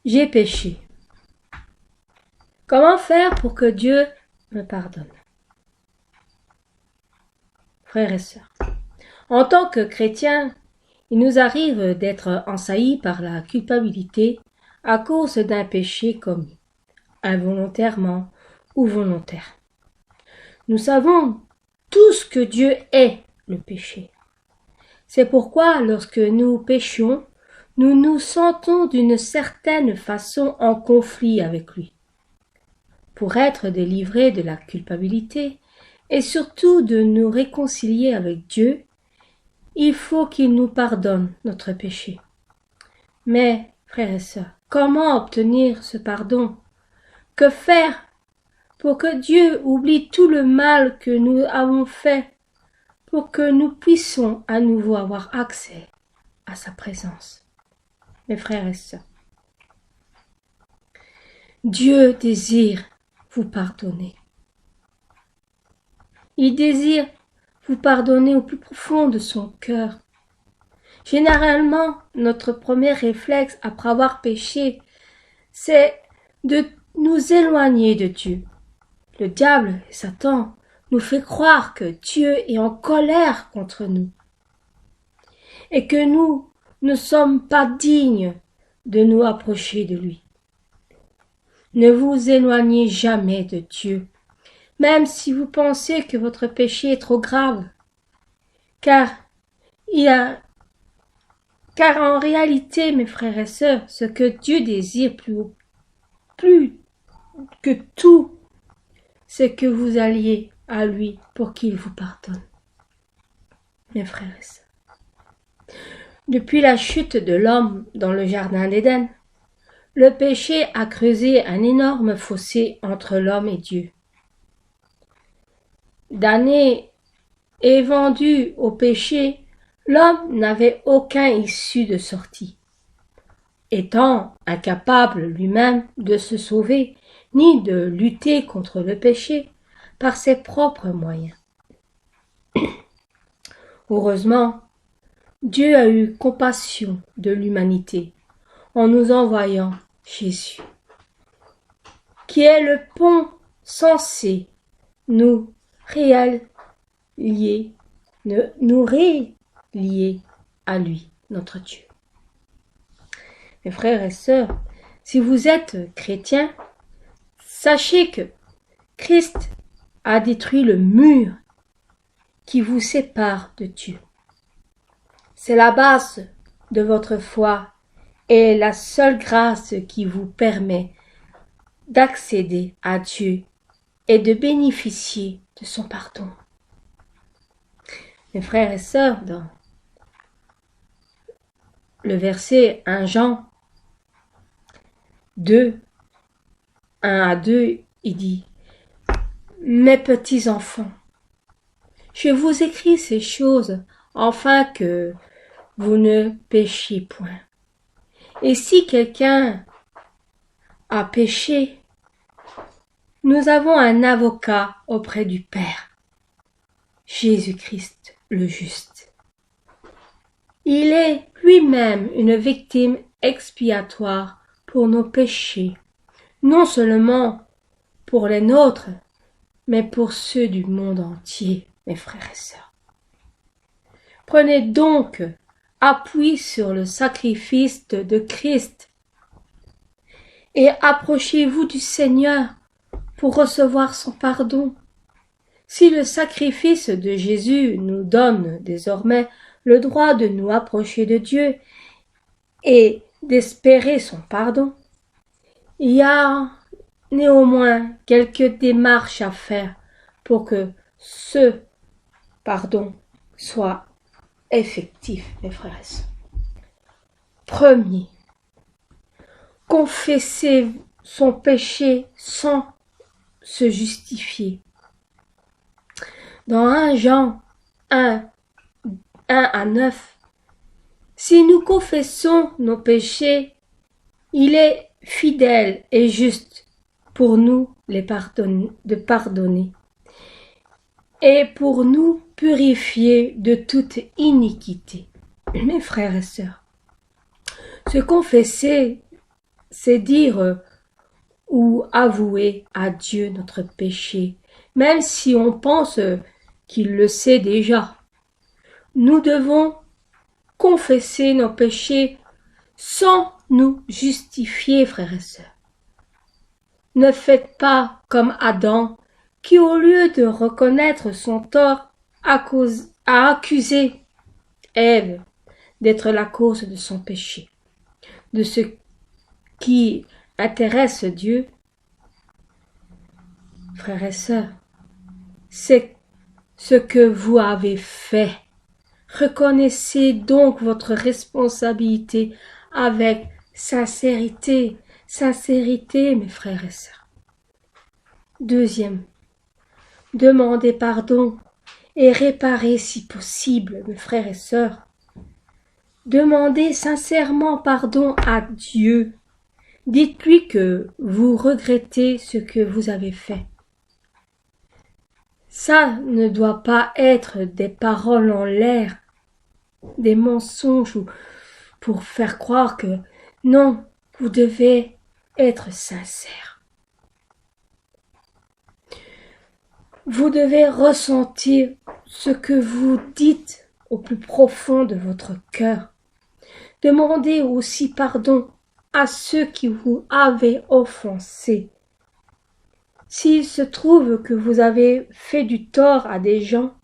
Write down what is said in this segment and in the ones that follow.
J'ai péché. Comment faire pour que Dieu me pardonne? Frères et sœurs, en tant que chrétiens, il nous arrive d'être envahis par la culpabilité à cause d'un péché commis, involontairement ou volontaire. Nous savons tous que Dieu est le péché. C'est pourquoi lorsque nous péchons, nous nous sentons d'une certaine façon en conflit avec lui. Pour être délivrés de la culpabilité et surtout de nous réconcilier avec Dieu, il faut qu'il nous pardonne notre péché. Mais, frères et sœurs, comment obtenir ce pardon? Que faire pour que Dieu oublie tout le mal que nous avons fait, pour que nous puissions à nouveau avoir accès à sa présence? Mes frères et sœurs, Dieu désire vous pardonner. Il désire vous pardonner au plus profond de son cœur. Généralement, notre premier réflexe après avoir péché, c'est de nous éloigner de Dieu. Le diable et Satan nous fait croire que Dieu est en colère contre nous et que nous ne sommes pas dignes de nous approcher de lui. Ne vous éloignez jamais de Dieu, même si vous pensez que votre péché est trop grave, car en réalité, mes frères et sœurs, ce que Dieu désire plus que tout, c'est que vous alliez à lui pour qu'il vous pardonne. Mes frères et sœurs, depuis la chute de l'homme dans le jardin d'Éden, le péché a creusé un énorme fossé entre l'homme et Dieu. Damné et vendu au péché, l'homme n'avait aucun issue de sortie. Étant incapable lui-même de se sauver, ni de lutter contre le péché par ses propres moyens. Heureusement, Dieu a eu compassion de l'humanité en nous envoyant Jésus, qui est le pont censé nous relier à lui, notre Dieu. Mes frères et sœurs, si vous êtes chrétiens, sachez que Christ a détruit le mur qui vous sépare de Dieu. C'est la base de votre foi et la seule grâce qui vous permet d'accéder à Dieu et de bénéficier de son pardon. Mes frères et sœurs, dans le verset 1 Jean 2, 1 à 2, il dit « Mes petits enfants, je vous écris ces choses afin que vous ne péchiez point. Et si quelqu'un a péché, nous avons un avocat auprès du Père, Jésus-Christ le juste. Il est lui-même une victime expiatoire pour nos péchés, non seulement pour les nôtres, mais pour ceux du monde entier, mes frères et sœurs. Prenez donc appui sur le sacrifice de Christ et approchez-vous du Seigneur pour recevoir son pardon. Si le sacrifice de Jésus nous donne désormais le droit de nous approcher de Dieu et d'espérer son pardon, il y a néanmoins quelques démarches à faire pour que ce pardon soit effectif, mes frères et sœurs. Premier, confesser son péché sans se justifier. Dans 1 Jean 1 à 9, si nous confessons nos péchés, il est fidèle et juste pour nous de pardonner et pour nous purifier de toute iniquité. Mes frères et sœurs, se confesser, c'est dire ou avouer à Dieu notre péché, même si on pense qu'il le sait déjà. Nous devons confesser nos péchés sans nous justifier, frères et sœurs. Ne faites pas comme Adam, qui au lieu de reconnaître son tort, a accusé Ève d'être la cause de son péché, de ce qui intéresse Dieu. Frères et sœurs, c'est ce que vous avez fait. Reconnaissez donc votre responsabilité avec sincérité. Sincérité, mes frères et sœurs. Deuxième, demandez pardon et réparez si possible, mes frères et sœurs. Demandez sincèrement pardon à Dieu. Dites-lui que vous regrettez ce que vous avez fait. Ça ne doit pas être des paroles en l'air, des mensonges ou pour faire croire que non, vous devez être sincère. Vous devez ressentir ce que vous dites au plus profond de votre cœur. Demandez aussi pardon à ceux qui vous avaient offensé. S'il se trouve que vous avez fait du tort à des gens,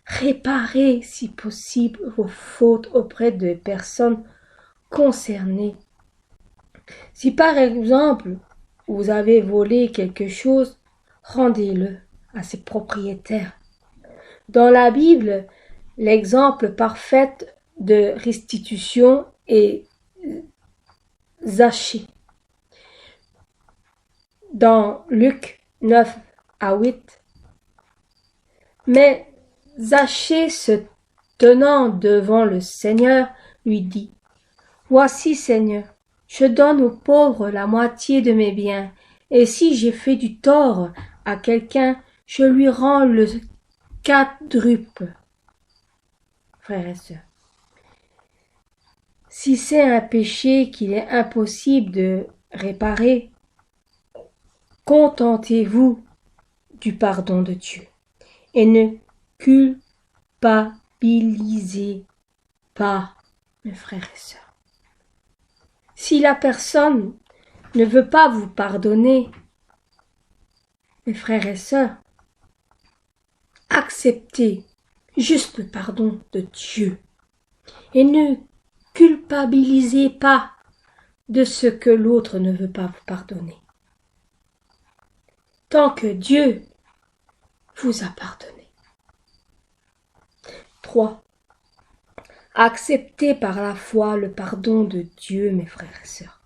réparez si possible vos fautes auprès des personnes concernées. Si par exemple vous avez volé quelque chose, rendez-le à ses propriétaires. Dans la Bible, l'exemple parfait de restitution est Zachée. Dans Luc 9 à 8. Mais Zachée, se tenant devant le Seigneur, lui dit: Voici, Seigneur, je donne aux pauvres la moitié de mes biens, et si j'ai fait du tort à quelqu'un, je lui rends le quadruple. Frères et sœurs, si c'est un péché qu'il est impossible de réparer, contentez-vous du pardon de Dieu et ne culpabilisez pas, mes frères et sœurs. Si la personne ne veut pas vous pardonner, mes frères et sœurs, acceptez juste le pardon de Dieu et ne culpabilisez pas de ce que l'autre ne veut pas vous pardonner. Tant que Dieu vous a pardonné. 3. Acceptez par la foi le pardon de Dieu, mes frères et sœurs.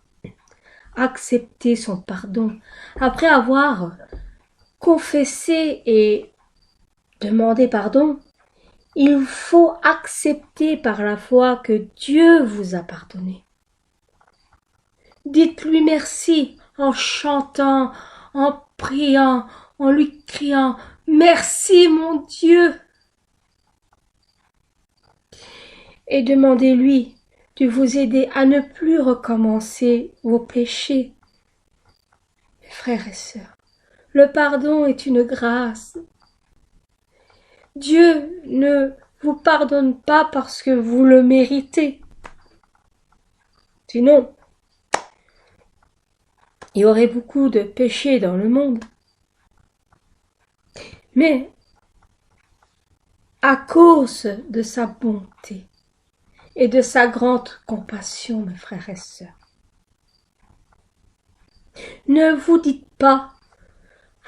Acceptez son pardon après avoir confessé et demandé pardon. Il faut accepter par la foi que Dieu vous a pardonné. Dites-lui merci en chantant, en priant, en lui criant « Merci mon Dieu !» Et demandez-lui de vous aider à ne plus recommencer vos péchés. Mes frères et sœurs, le pardon est une grâce. Dieu ne vous pardonne pas parce que vous le méritez. Sinon, il y aurait beaucoup de péchés dans le monde. Mais à cause de sa bonté et de sa grande compassion, mes frères et sœurs, ne vous dites pas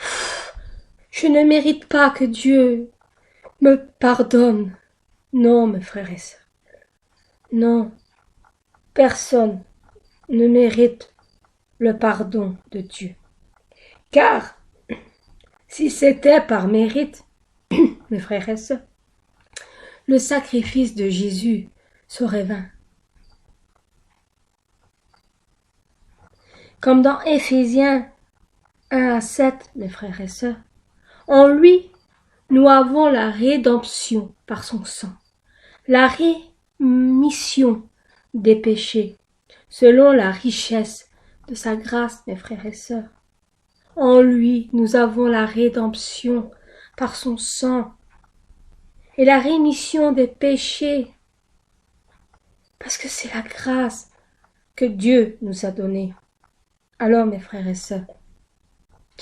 « Je ne mérite pas que Dieu me pardonne ». Non, mes frères et sœurs, non, personne ne mérite le pardon de Dieu. Car si c'était par mérite, mes frères et sœurs, le sacrifice de Jésus serait vain. Comme dans Éphésiens 1 à 7, mes frères et sœurs, en lui, nous avons la rédemption par son sang, la rémission des péchés, selon la richesse de sa grâce, mes frères et sœurs. En lui, nous avons la rédemption par son sang et la rémission des péchés, parce que c'est la grâce que Dieu nous a donnée. Alors, mes frères et sœurs,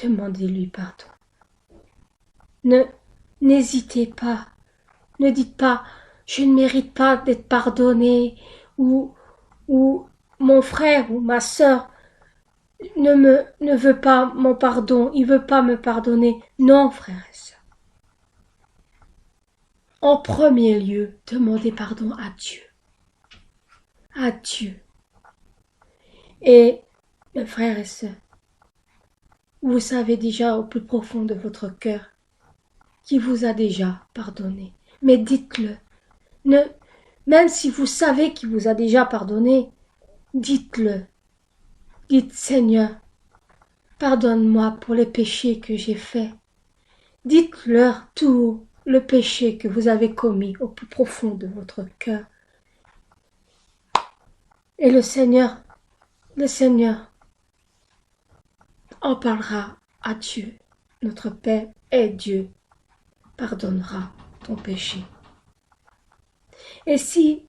demandez-lui pardon. N'hésitez pas. Ne dites pas, je ne mérite pas d'être pardonné, ou mon frère ou ma sœur ne veut pas mon pardon, il veut pas me pardonner. Non, frères et sœurs. En premier lieu, demandez pardon à Dieu. À Dieu. Et, mes frères et sœurs, vous savez déjà au plus profond de votre cœur qui vous a déjà pardonné. Mais dites-le. Même si vous savez qu'il vous a déjà pardonné, dites-le. Dites, Seigneur, pardonne-moi pour les péchés que j'ai faits. Dites-leur tout le péché que vous avez commis au plus profond de votre cœur. Et le Seigneur en parlera à Dieu. Notre Père et Dieu pardonnera ton péché. Et si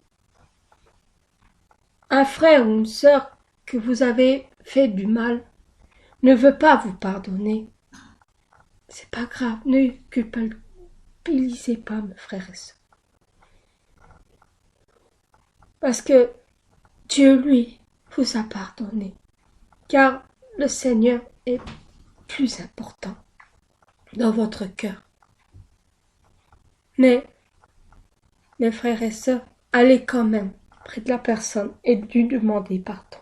un frère ou une sœur que vous avez fait du mal ne veut pas vous pardonner, c'est pas grave, ne culpabilisez pas, mes frères et sœurs. Parce que Dieu, lui, vous a pardonné, car le Seigneur est plus important dans votre cœur. Mais, mes frères et sœurs, allez quand même près de la personne et lui demander pardon.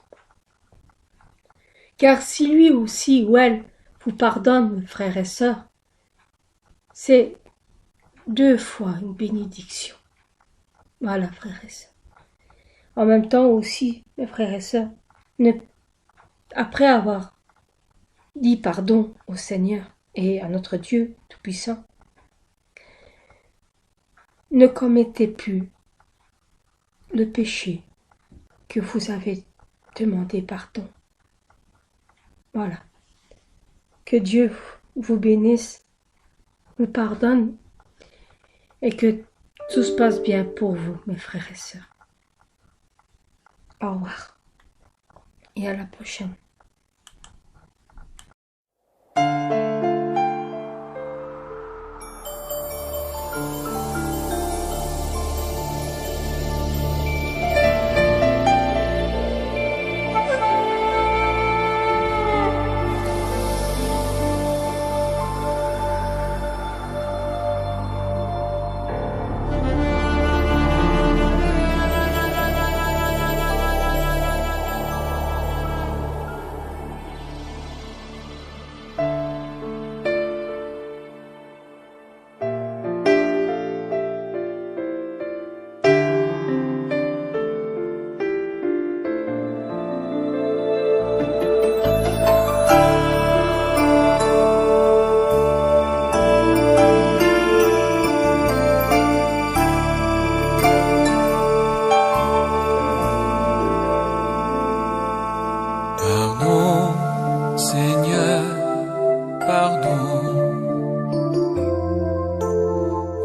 Car si lui aussi ou elle vous pardonne, mes frères et sœurs, c'est 2 fois une bénédiction. Voilà, frères et sœurs. En même temps aussi, mes frères et sœurs, après avoir dit pardon au Seigneur et à notre Dieu Tout-Puissant, ne commettez plus le péché que vous avez demandé pardon. Voilà. Que Dieu vous bénisse, vous pardonne et que tout se passe bien pour vous, mes frères et sœurs. Au revoir et à la prochaine.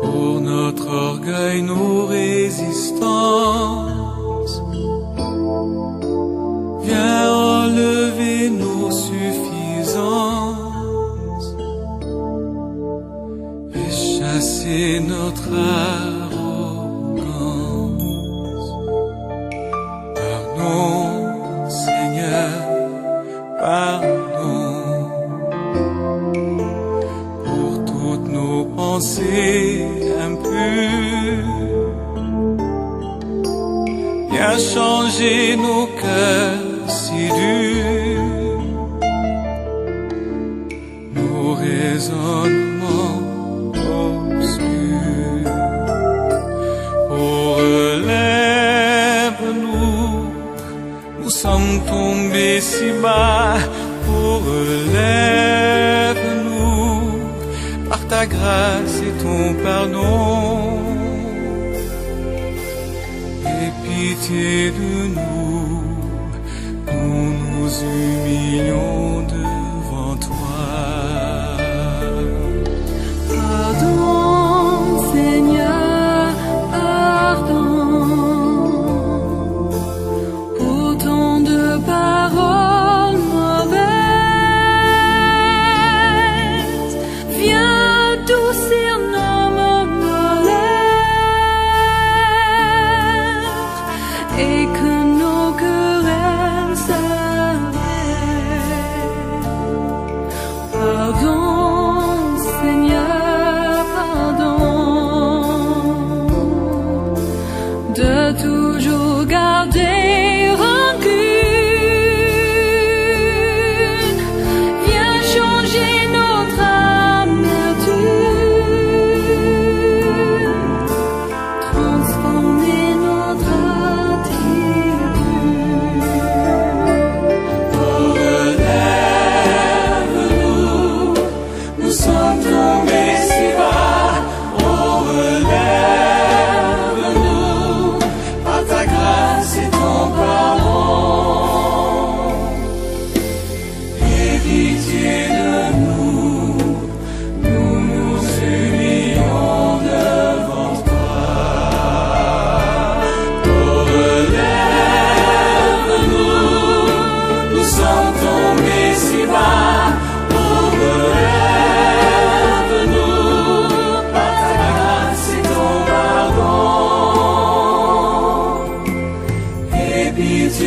Pour notre orgueil, nos résistances, viens enlever nos suffisances et chasser notre arrogance. Pardon, Seigneur, pardon pour toutes nos pensées impures. Viens changer nos cœurs si durs, nos raisonnements obscurs. Oh, relève-nous, nous sommes tombés si bas. Oh, relève-nous par ta grâce et ton pardon. Aie pitié de nous, nous nous humilions.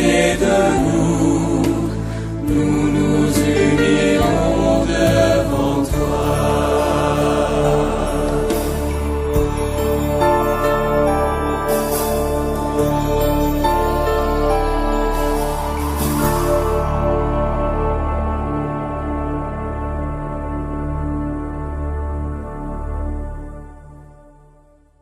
pitié de nous, nous nous unirons.